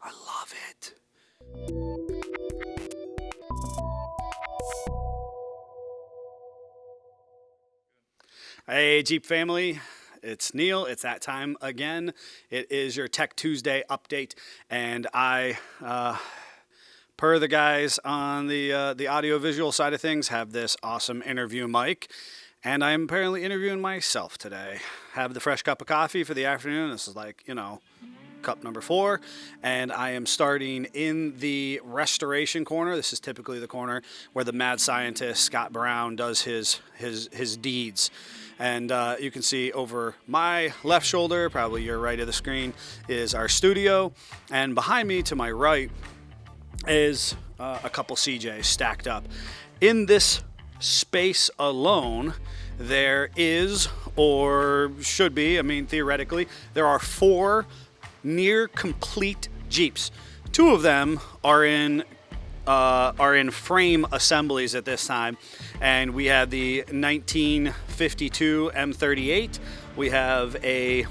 I love it. Hey, Jeep family. It's Neil. It's that time again. It is your Tech Tuesday update, and per the guys on the audio-visual side of things, have this awesome interview mic, and I'm apparently interviewing myself today. Have the fresh cup of coffee for the afternoon. This is like, cup number 4, and I am starting in the restoration corner. This is typically the corner where the mad scientist Scott Brown does his deeds. And you can see over my left shoulder, probably your right of the screen, is our studio, and behind me to my right is a couple CJs stacked up. In this space alone, there is, or should be, theoretically, there are 4 near complete Jeeps. 2 of them are in frame assemblies at this time, and we have the 1952 M38. We have a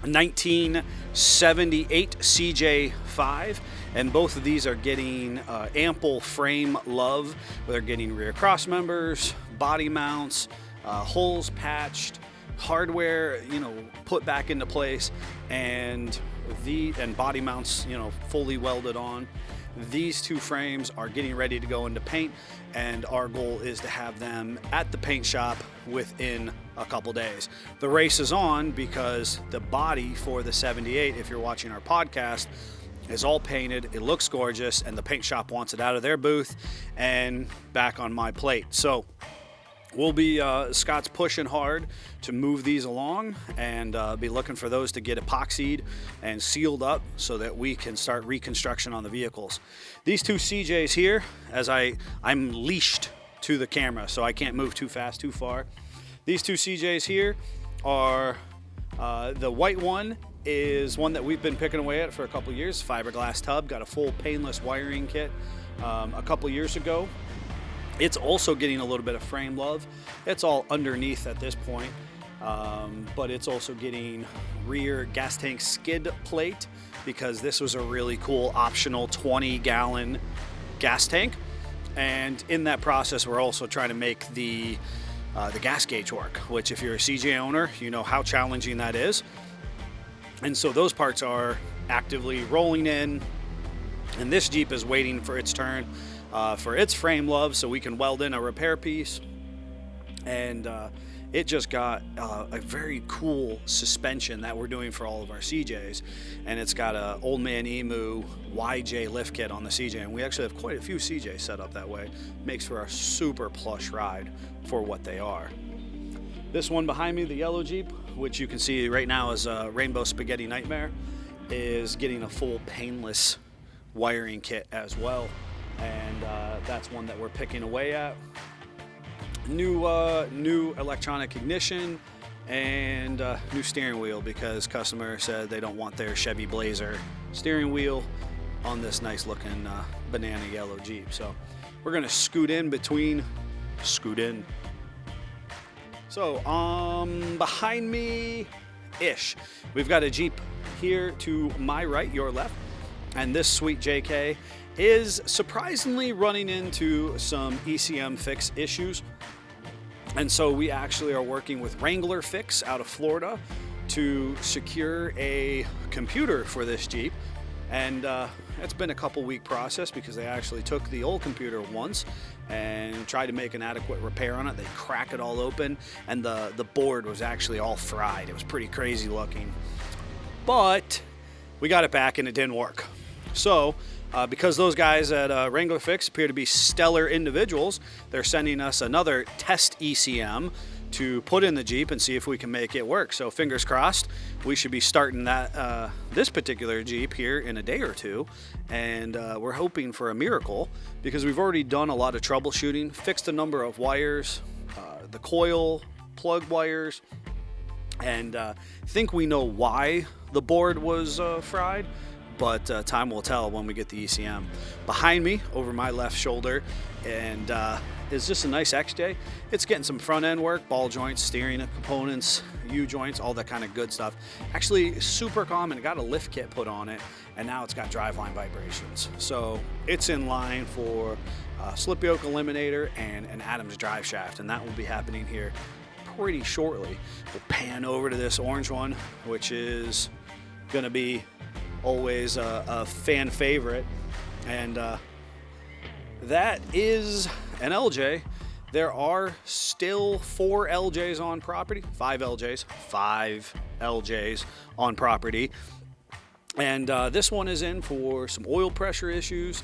1978 CJ5, and both of these are getting ample frame love. They're getting rear cross members, body mounts, holes patched, hardware put back into place, and body mounts fully welded on. These 2 frames are getting ready to go into paint, and our goal is to have them at the paint shop within a couple days. The race is on because the body for the 78, if you're watching our podcast, is all painted. It looks gorgeous, and the paint shop wants it out of their booth and back on my plate. So we'll be, Scott's pushing hard to move these along, and be looking for those to get epoxied and sealed up so that we can start reconstruction on the vehicles. These 2 CJs here, as I'm leashed to the camera, so I can't move too fast, too far. These 2 CJs here are, the white one is one that we've been picking away at for a couple years, fiberglass tub, got a full painless wiring kit a couple years ago. It's also getting a little bit of frame love. It's all underneath at this point, but it's also getting rear gas tank skid plate, because this was a really cool optional 20-gallon gas tank. And in that process, we're also trying to make the gas gauge work, which if you're a CJ owner, you know how challenging that is. And so those parts are actively rolling in, and this Jeep is waiting for its turn for its frame love so we can weld in a repair piece. And it just got a very cool suspension that we're doing for all of our CJs, and it's got a Old Man Emu YJ lift kit on the CJ, and we actually have quite a few CJs set up that way. Makes for a super plush ride for what they are. This one behind me, the yellow Jeep, which you can see right now is a Rainbow Spaghetti Nightmare, is getting a full painless wiring kit as well. And that's one that we're picking away at. New electronic ignition and new steering wheel, because customer said they don't want their Chevy Blazer steering wheel on this nice looking banana yellow Jeep. So we're gonna scoot in. So behind me ish, we've got a Jeep here to my right, your left, and this sweet JK is surprisingly running into some ECM fix issues. And so we actually are working with Wrangler Fix out of Florida to secure a computer for this Jeep. And it's been a couple week process, because they actually took the old computer once and tried to make an adequate repair on it. They crack it all open, and the board was actually all fried. It was pretty crazy looking. But we got it back and it didn't work. So because those guys at Wrangler Fix appear to be stellar individuals, they're sending us another test ECM to put in the Jeep and see if we can make it work. So fingers crossed, we should be starting that this particular Jeep here in a day or 2, and we're hoping for a miracle, because we've already done a lot of troubleshooting, fixed a number of wires, the coil plug wires, and think we know why the board was fried. But time will tell when we get the ECM. Behind me, over my left shoulder, and is just a nice XJ. It's getting some front end work, ball joints, steering components, U-joints, all that kind of good stuff. Actually super calm, and it got a lift kit put on it, and now it's got driveline vibrations. So it's in line for slip yoke eliminator and an Adams drive shaft, and that will be happening here pretty shortly. We'll pan over to this orange one, which is going to be always a fan favorite, and that is an LJ. There are still 4 LJs on property, 5 LJs on property, and this one is in for some oil pressure issues,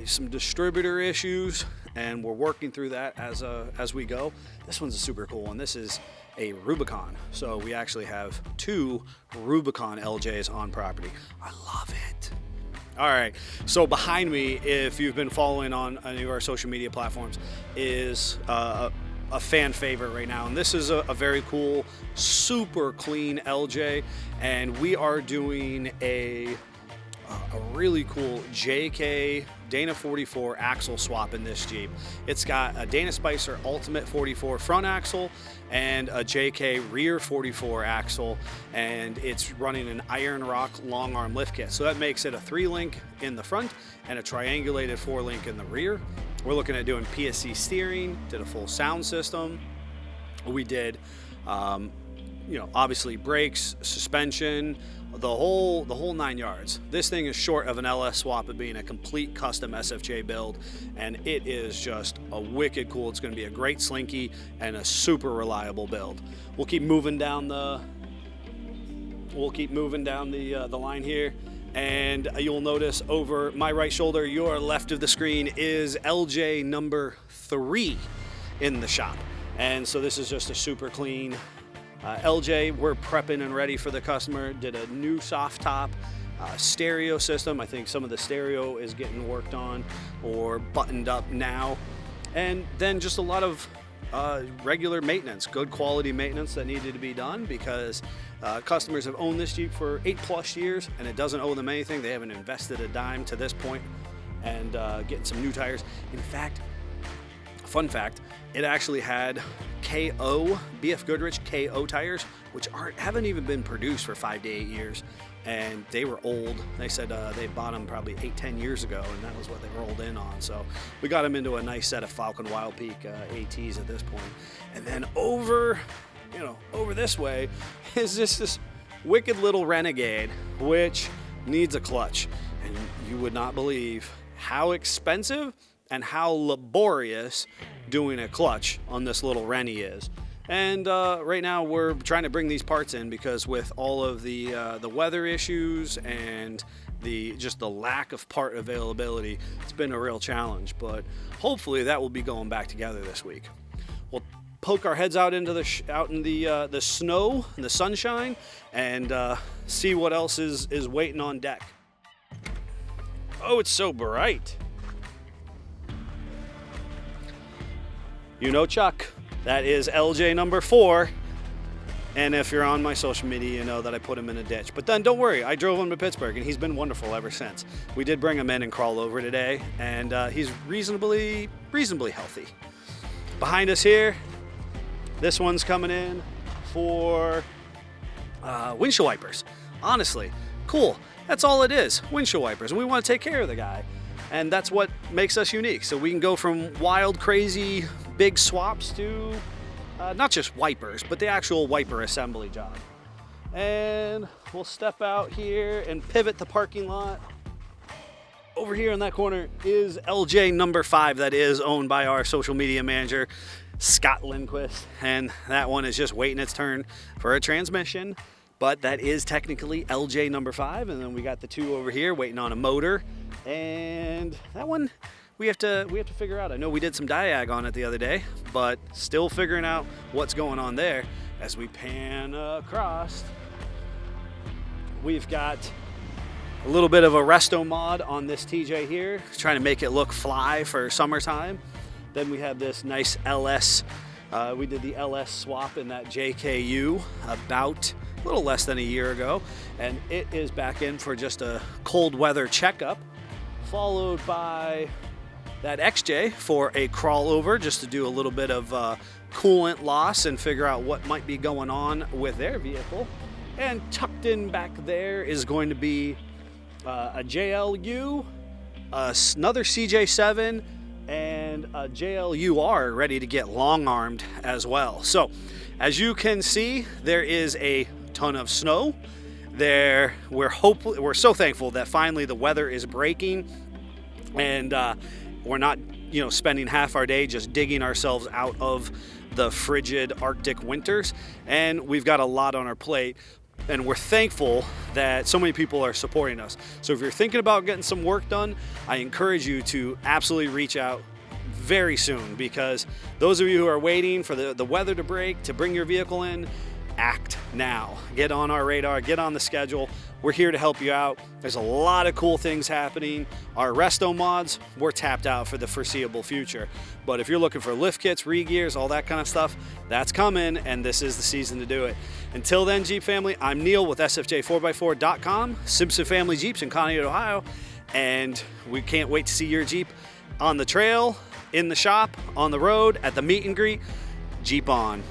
some distributor issues, and we're working through that as we go. This one's a super cool one. This is a Rubicon. So we actually have 2 Rubicon LJs on property. I love it. All right, so behind me, if you've been following on any of our social media platforms, is a fan favorite right now. And this is a very cool, super clean LJ. And we are doing a really cool JK Dana 44 axle swap in this Jeep. It's got a Dana Spicer Ultimate 44 front axle and a JK rear 44 axle, and it's running an Iron Rock long arm lift kit. So that makes it a 3-link in the front and a triangulated 4-link in the rear. We're looking at doing PSC steering, did a full sound system. We did, obviously brakes, suspension, the whole 9 yards. This thing is short of an LS swap of being a complete custom SFJ build, and it is just a wicked cool. It's going to be a great slinky and a super reliable build. We'll keep moving down the line here, and you'll notice over my right shoulder, your left of the screen, is LJ number 3 in the shop. And so this is just a super clean LJ. We're prepping and ready for the customer. Did a new soft top stereo system. I think some of the stereo is getting worked on or buttoned up now. And then just a lot of regular maintenance, good quality maintenance that needed to be done, because customers have owned this Jeep for 8+ years and it doesn't owe them anything. They haven't invested a dime to this point, and getting some new tires. In fact, fun fact, it actually had KO, BF Goodrich KO tires, which haven't even been produced for 5 to 8 years, and they were old. They said they bought them probably 8-10 years ago, and that was what they rolled in on. So we got them into a nice set of Falcon Wild Peak ATs at this point. And then over this way is this wicked little Renegade, which needs a clutch, and you would not believe how expensive and how laborious doing a clutch on this little Rennie is. And right now we're trying to bring these parts in, because with all of the weather issues and just the lack of part availability, it's been a real challenge. But hopefully that will be going back together this week. We'll poke our heads out into the snow and the sunshine, and see what else is waiting on deck. Oh, it's so bright. You know Chuck, that is LJ number 4. And if you're on my social media, you know that I put him in a ditch. But then don't worry, I drove him to Pittsburgh, and he's been wonderful ever since. We did bring him in and crawl over today, and he's reasonably healthy. Behind us here, this one's coming in for windshield wipers. Honestly, cool. That's all it is, windshield wipers. And we want to take care of the guy. And that's what makes us unique. So we can go from wild, crazy, big swaps to not just wipers, but the actual wiper assembly job. And we'll step out here and pivot the parking lot. Over here in that corner is LJ number 5, that is owned by our social media manager, Scott Lindquist. And that one is just waiting its turn for a transmission. But that is technically LJ number 5. And then we got the 2 over here waiting on a motor. And that one we have to figure out. I know we did some diag on it the other day, but still figuring out what's going on there. As we pan across, we've got a little bit of a resto mod on this TJ here, trying to make it look fly for summertime. Then we have this nice LS. We did the LS swap in that JKU about a little less than a year ago, and it is back in for just a cold weather checkup, followed by that XJ for a crawl over just to do a little bit of coolant loss and figure out what might be going on with their vehicle. And tucked in back there is going to be a JLU, another CJ7, and a JLUR ready to get long-armed as well. So as you can see, there is a ton of snow there. We're so thankful that finally the weather is breaking, and we're not spending half our day just digging ourselves out of the frigid Arctic winters, and we've got a lot on our plate. And we're thankful that so many people are supporting us. So if you're thinking about getting some work done, I encourage you to absolutely reach out very soon, because those of you who are waiting for the weather to break to bring your vehicle in, act now. Get on our radar, get on the schedule. We're here to help you out. There's a lot of cool things happening. Our resto mods, we're tapped out for the foreseeable future. But if you're looking for lift kits, re-gears, all that kind of stuff, that's coming, and this is the season to do it. Until then, Jeep family, I'm Neil with SFJ4x4.com, Simpson Family Jeeps in Conneaut, Ohio, and we can't wait to see your Jeep on the trail, in the shop, on the road, at the meet and greet. Jeep on.